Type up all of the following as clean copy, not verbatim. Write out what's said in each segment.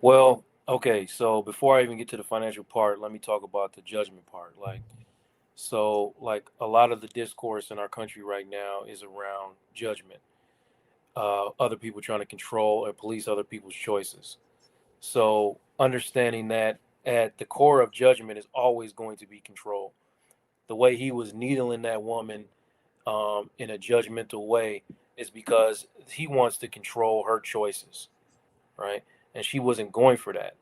Well, okay, so before I even get to the financial part, let me talk about the judgment part. Like a lot of the discourse in our country right now is around judgment. Other people trying to control and police other people's choices. So understanding that at the core of judgment is always going to be control. The way he was needling that woman in a judgmental way is because he wants to control her choices, right? And she wasn't going for that.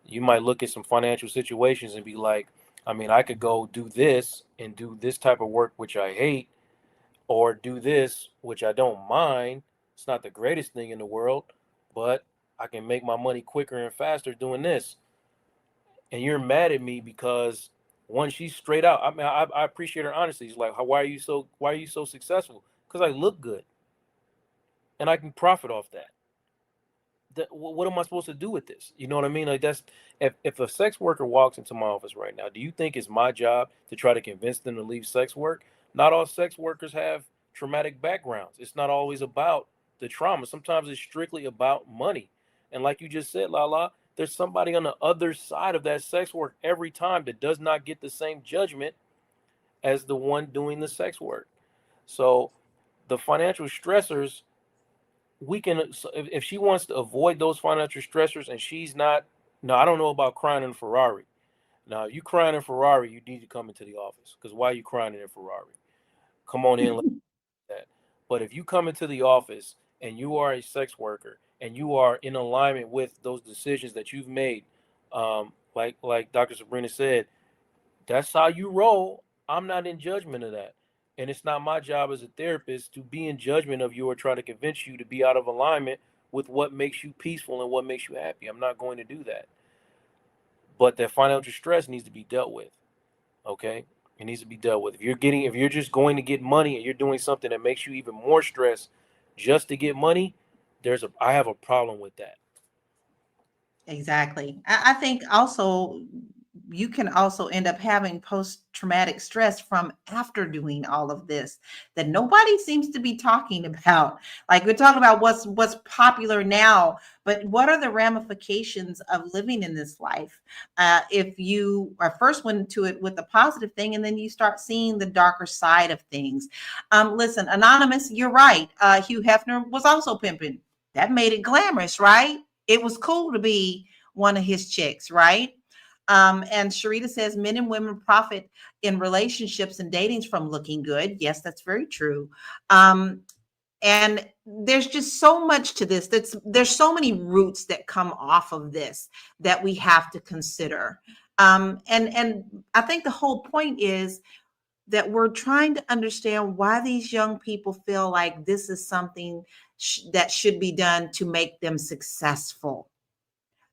You might look at some financial situations and be like, I mean, I could go do this and do this type of work, which I hate, or do this, which I don't mind. It's not the greatest thing in the world, but I can make my money quicker and faster doing this. And you're mad at me because one, she's straight out. I mean, I appreciate her honesty. She's like, why are you so successful? Because I look good and I can profit off that. What am I supposed to do with this? You know what I mean? Like that's if a sex worker walks into my office right now, do you think it's my job to try to convince them to leave sex work? Not all sex workers have traumatic backgrounds. It's not always about the trauma. Sometimes it's strictly about money. And like you just said, Lala, there's somebody on the other side of that sex work every time that does not get the same judgment as the one doing the sex work. So the financial stressors we can if she wants to avoid those financial stressors and she's not. No, I don't know about crying in a Ferrari. Now you crying in a Ferrari, you need to come into the office because why are you crying in a Ferrari? Come on in like that. But if you come into the office and you are a sex worker and you are in alignment with those decisions that you've made, like Dr. Sabrina said, that's how you roll. I'm not in judgment of that. And it's not my job as a therapist to be in judgment of you or try to convince you to be out of alignment with what makes you peaceful and what makes you happy. I'm not going to do that. But that financial stress needs to be dealt with. Okay? It needs to be dealt with. If you're just going to get money and you're doing something that makes you even more stressed just to get money, I have a problem with that. Exactly. I think also you can also end up having post-traumatic stress from after doing all of this that nobody seems to be talking about. Like we're talking about what's popular now, but what are the ramifications of living in this life? If you are first went into it with a positive thing, and then you start seeing the darker side of things. Listen, Anonymous, you're right. Hugh Hefner was also pimping. That made it glamorous, right? It was cool to be one of his chicks, right? And Sharita says men and women profit in relationships and datings from looking good. Yes, that's very true. Um, and there's just so much to this. There's so many roots that come off of this that we have to consider. And I think the whole point is that we're trying to understand why these young people feel like this is something that should be done to make them successful.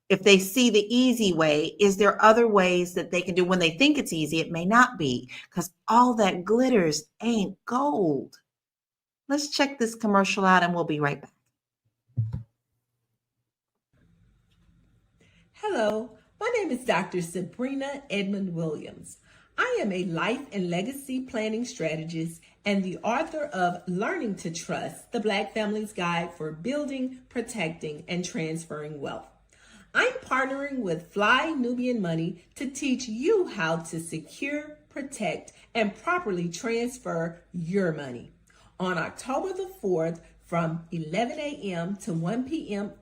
If they see the easy way, is there other ways that they can do when they think it's easy? It may not be because all that glitters ain't gold. Let's check this commercial out and we'll be right back. Hello, my name is Dr. Sabrina Edmond Williams. I am a life and legacy planning strategist and the author of Learning to Trust, the Black Family's Guide for Building, Protecting, and Transferring Wealth. I'm partnering with Fly Nubian Money to teach you how to secure, protect, and properly transfer your money. On October the 4th from 11 a.m. to 1 p.m.